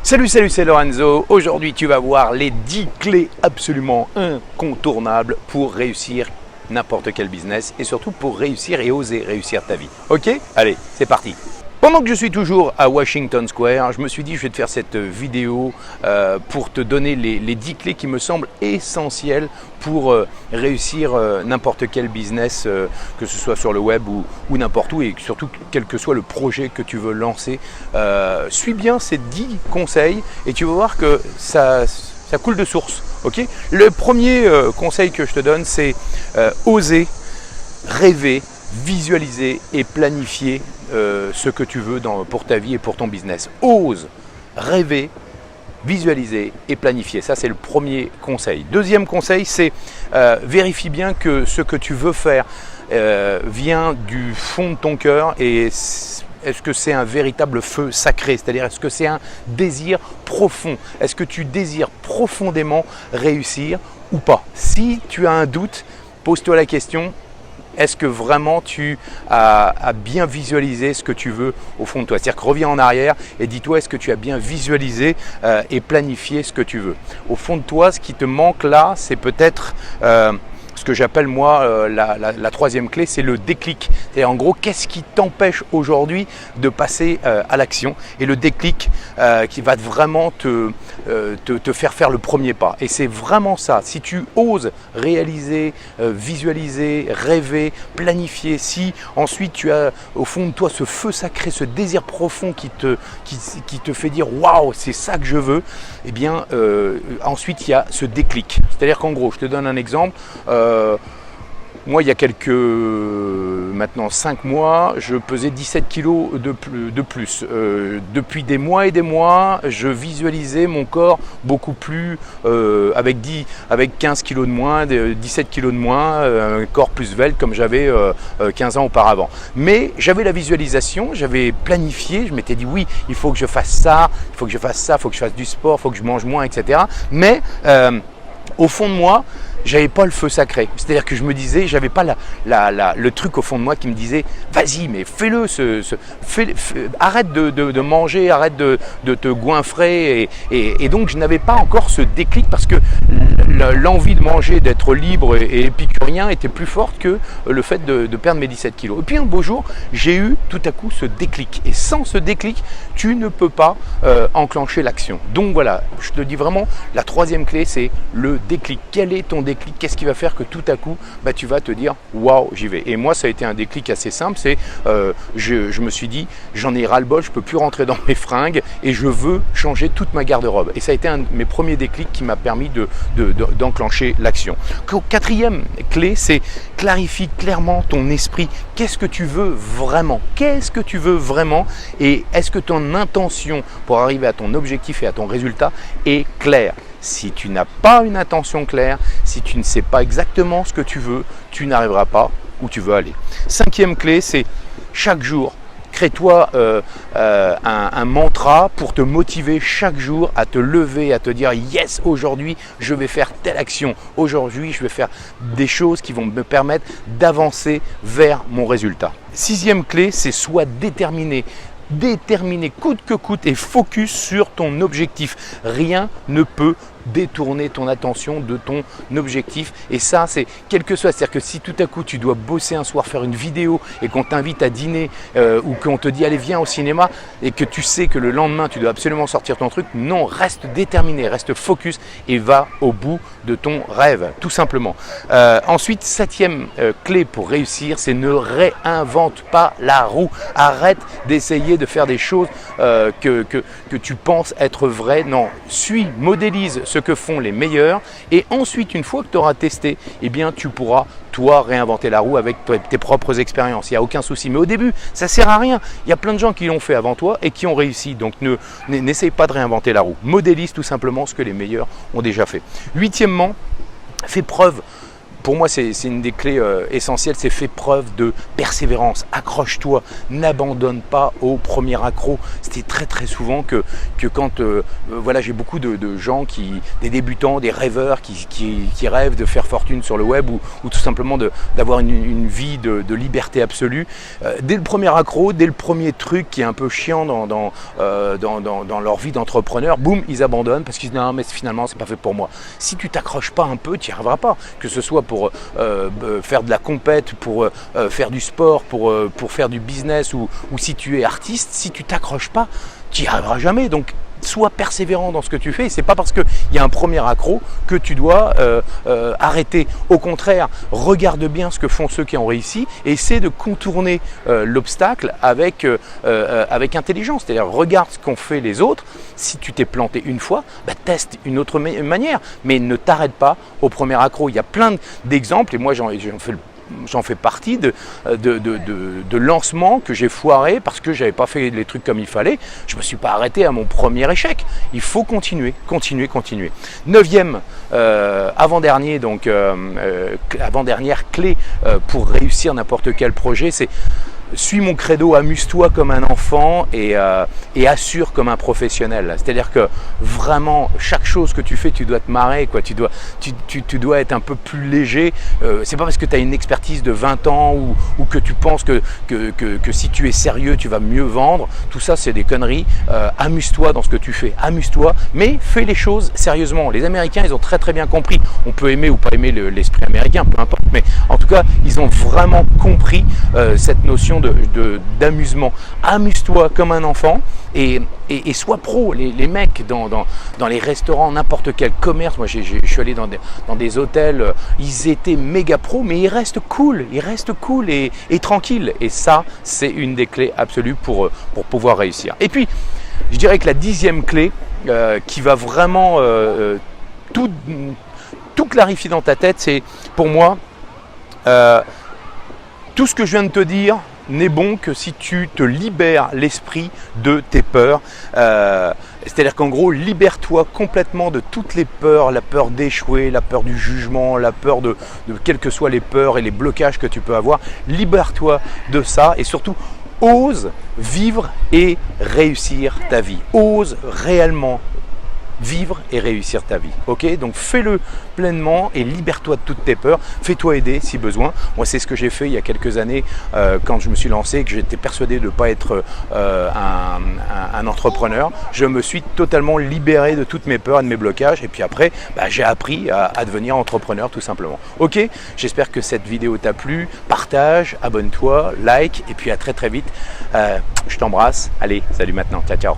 Salut, c'est Lorenzo. Aujourd'hui, tu vas voir les 10 clés absolument incontournables pour réussir n'importe quel business et surtout pour réussir et oser réussir ta vie. Ok? Allez, c'est parti. Pendant que je suis toujours à Washington Square, je me suis dit je vais te faire cette vidéo pour te donner les 10 clés qui me semblent essentielles pour réussir n'importe quel business, que ce soit sur le web ou n'importe où, et surtout quel que soit le projet que tu veux lancer. Suis bien ces 10 conseils et tu vas voir que ça coule de source. Okay? Le premier conseil que je te donne, c'est oser rêver, visualiser et planifier ce que tu veux pour ta vie et pour ton business. Ose rêver, visualiser et planifier. Ça, c'est le premier conseil. Deuxième conseil, c'est vérifie bien que ce que tu veux faire vient du fond de ton cœur et est-ce que c'est un véritable feu sacré? C'est-à-dire, est-ce que c'est un désir profond? Est-ce que tu désires profondément réussir ou pas? Si tu as un doute, pose-toi la question. Est-ce que vraiment tu as bien visualisé ce que tu veux au fond de toi? C'est-à-dire que reviens en arrière et dis-toi, est-ce que tu as bien visualisé et planifié ce que tu veux? Au fond de toi, ce qui te manque là, c'est peut-être ce que j'appelle moi la troisième clé, c'est le déclic. C'est en gros, qu'est-ce qui t'empêche aujourd'hui de passer à l'action? Et le déclic qui va vraiment te faire le premier pas. Et c'est vraiment ça. Si tu oses réaliser, visualiser, rêver, planifier, si ensuite tu as au fond de toi ce feu sacré, ce désir profond qui te fait dire waouh, c'est ça que je veux, eh bien ensuite il y a ce déclic. C'est-à-dire qu'en gros, je te donne un exemple. Moi, il y a maintenant 5 mois, je pesais 17 kilos de plus. Depuis des mois et des mois, je visualisais mon corps beaucoup plus avec 15 kilos de moins, 17 kilos de moins, un corps plus svelte comme j'avais 15 ans auparavant. Mais j'avais la visualisation, j'avais planifié, je m'étais dit oui, il faut que je fasse ça, il faut que je fasse ça, il faut que je fasse du sport, il faut que je mange moins, etc. Mais au fond de moi, j'avais pas le feu sacré. C'est-à-dire que je me disais, j'avais pas le truc au fond de moi qui me disait vas-y, mais fais-le, arrête de manger, arrête de te goinfrer. Et donc je n'avais pas encore ce déclic parce que l'envie de manger, d'être libre et épicurien était plus forte que le fait de perdre mes 17 kilos. Et puis un beau jour, j'ai eu tout à coup ce déclic. Et sans ce déclic, tu ne peux pas enclencher l'action. Donc voilà, je te dis vraiment, la troisième clé, c'est le déclic. Quel est ton déclic? Qu'est-ce qui va faire que tout à coup, tu vas te dire waouh, j'y vais? Et moi, ça a été un déclic assez simple. C'est je me suis dit, j'en ai ras-le-bol, je peux plus rentrer dans mes fringues et je veux changer toute ma garde-robe. Et ça a été un de mes premiers déclics qui m'a permis d'enclencher l'action. Quatrième clé, c'est clarifie clairement ton esprit. Qu'est-ce que tu veux vraiment? Qu'est-ce que tu veux vraiment? Et est-ce que ton intention pour arriver à ton objectif et à ton résultat est claire? Si tu n'as pas une intention claire, si tu ne sais pas exactement ce que tu veux, tu n'arriveras pas où tu veux aller. Cinquième clé, c'est chaque jour, crée-toi un mantra pour te motiver chaque jour à te lever, à te dire yes, aujourd'hui je vais faire telle action, aujourd'hui je vais faire des choses qui vont me permettre d'avancer vers mon résultat. Sixième clé, c'est sois déterminé. Déterminé coûte que coûte et focus sur ton objectif. Rien ne peut détourner ton attention de ton objectif, et ça c'est quel que soit, c'est-à-dire que si tout à coup tu dois bosser un soir, faire une vidéo et qu'on t'invite à dîner ou qu'on te dit allez viens au cinéma et que tu sais que le lendemain tu dois absolument sortir ton truc, non, reste déterminé, reste focus et va au bout de ton rêve, tout simplement. Ensuite, septième clé pour réussir, c'est ne réinvente pas la roue. Arrête d'essayer de faire des choses que tu penses être vraies. Non, modélise ce que font les meilleurs, et ensuite une fois que tu auras testé, eh bien tu pourras toi réinventer la roue avec tes propres expériences. Il n'y a aucun souci, mais au début ça sert à rien. Il y a plein de gens qui l'ont fait avant toi et qui ont réussi, donc n'essaye pas de réinventer la roue. Modélise tout simplement ce que les meilleurs ont déjà fait. Huitièmement, fais preuve pour moi, c'est une des clés essentielles, c'est fais preuve de persévérance, accroche-toi, n'abandonne pas au premier accro. C'était très souvent que quand voilà, j'ai beaucoup de gens, des débutants, des rêveurs qui rêvent de faire fortune sur le web ou tout simplement d'avoir une vie de liberté absolue. Dès le premier accro, dès le premier truc qui est un peu chiant dans leur vie d'entrepreneur, boum, ils abandonnent parce qu'ils disent non mais finalement c'est pas fait pour moi. Si tu t'accroches pas un peu, tu n'y arriveras pas. Que ce soit pour faire de la compète, pour faire du sport, pour faire du business ou si tu es artiste, si tu t'accroches pas, tu n'y arriveras jamais. Donc sois persévérant dans ce que tu fais. C'est pas parce qu'il y a un premier accro que tu dois arrêter. Au contraire, regarde bien ce que font ceux qui ont réussi et essaie de contourner l'obstacle avec intelligence. C'est-à-dire regarde ce qu'ont fait les autres. Si tu t'es planté une fois, teste une autre manière, mais ne t'arrête pas au premier accro. Il y a plein d'exemples et moi j'en fais partie de lancements que j'ai foirés parce que j'avais pas fait les trucs comme il fallait. Je me suis pas arrêté à mon premier échec. Il faut continuer. 9e, avant-dernier, donc avant-dernière clé pour réussir n'importe quel projet, c'est suis mon credo, amuse-toi comme un enfant et assure comme un professionnel. C'est-à-dire que vraiment, chaque chose que tu fais, tu dois te marrer, quoi. Tu dois être un peu plus léger. C'est pas parce que tu as une expertise de 20 ans ou que tu penses que si tu es sérieux, tu vas mieux vendre. Tout ça, c'est des conneries. Amuse-toi dans ce que tu fais. Amuse-toi, mais fais les choses sérieusement. Les Américains, ils ont très bien compris. On peut aimer ou pas aimer l'esprit américain, peu importe. Mais en tout cas, ils ont vraiment compris cette notion d'amusement. Amuse-toi comme un enfant et sois pro. Les mecs dans les restaurants, n'importe quel commerce, moi je suis allé dans des hôtels, ils étaient méga pros, mais ils restent cool et tranquilles. Et ça, c'est une des clés absolues pour pouvoir réussir. Et puis, je dirais que la 10e clé qui va vraiment tout clarifier dans ta tête, c'est pour moi tout ce que je viens de te dire n'est bon que si tu te libères l'esprit de tes peurs. C'est-à-dire qu'en gros, libère-toi complètement de toutes les peurs, la peur d'échouer, la peur du jugement, la peur de quelles que soient les peurs et les blocages que tu peux avoir. Libère-toi de ça et surtout, ose vivre et réussir ta vie. Ose réellement vivre et réussir ta vie. Ok, donc fais-le pleinement et libère-toi de toutes tes peurs. Fais-toi aider si besoin. Moi, c'est ce que j'ai fait il y a quelques années quand je me suis lancé, que j'étais persuadé de ne pas être un entrepreneur. Je me suis totalement libéré de toutes mes peurs et de mes blocages. Et puis après, j'ai appris à devenir entrepreneur tout simplement. Ok, j'espère que cette vidéo t'a plu. Partage, abonne-toi, like et puis à très vite. Je t'embrasse. Allez, salut maintenant. Ciao.